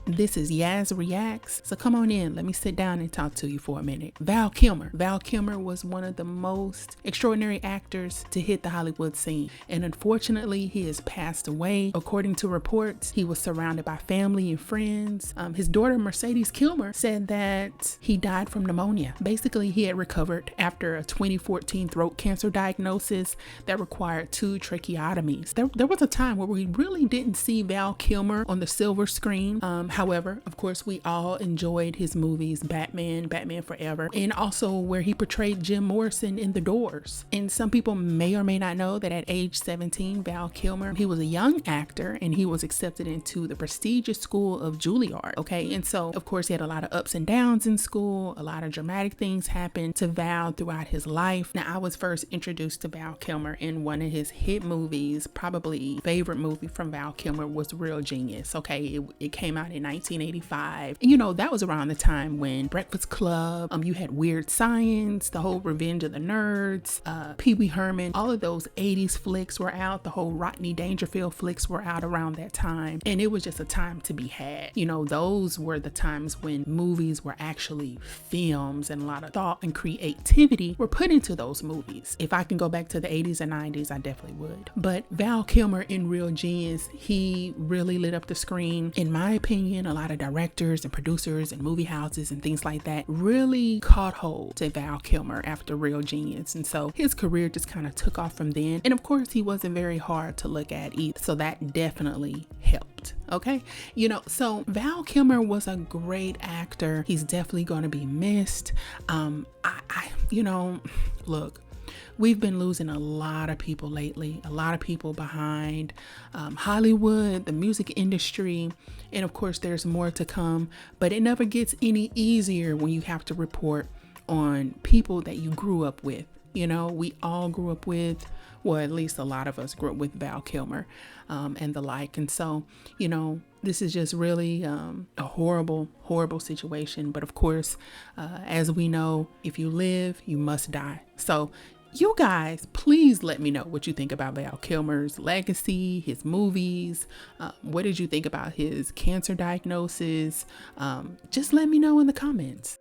This is Yaz Reacts. So come on in, let me sit down and talk to you for a minute. Val Kilmer. Val Kilmer was one of the most extraordinary actors to hit the Hollywood scene. And unfortunately, he has passed away. According to reports, he was surrounded by family and friends. His daughter, Mercedes Kilmer, said that he died from pneumonia. Basically, he had recovered after a 2014 throat cancer diagnosis that required 2 tracheotomies. There was a time where we really didn't see Val Kilmer on the silver screen. However, of course, we all enjoyed his movies, Batman Forever, and also where he portrayed Jim Morrison in The Doors. And some people may or may not know that at age 17, Val Kilmer, he was a young actor and he was accepted into the prestigious school of Juilliard. Okay, and so of course he had a lot of ups and downs in school. A lot of dramatic things happened to Val throughout his life. Now, I was first introduced to Val Kilmer in one of his hit movies. Probably favorite movie from Val Kilmer was Real Genius. Okay, it came out in 1985. And, you know, that was around the time when Breakfast Club, you had Weird Science, the whole Revenge of the Nerds, Pee Wee Herman, all of those 80s flicks were out. The whole Rodney Dangerfield flicks were out around that time. And it was just a time to be had. You know, those were the times when movies were actually films and a lot of thought and creativity were put into those movies. If I can go back to the 80s and 90s, I definitely would. But Val Kilmer in Real Genius, he really lit up the screen. In my opinion, a lot of directors and producers and movie houses and things like that really caught hold to Val Kilmer after Real Genius. And so his career just kind of took off from then. And of course, he wasn't very hard to look at either. So that definitely helped. Okay. You know, so Val Kilmer was a great actor. He's definitely going to be missed. Look, we've been losing a lot of people lately, a lot of people behind Hollywood, the music industry, and of course there's more to come, but it never gets any easier when you have to report on people that you grew up with. You know, we all grew up with, well, at least a lot of us grew up with Val Kilmer and the like. And so, you know, this is just really a horrible, horrible situation. But of course, as we know, if you live, you must die. So you guys, please let me know what you think about Val Kilmer's legacy, his movies. What did you think about his cancer diagnosis? Just let me know in the comments.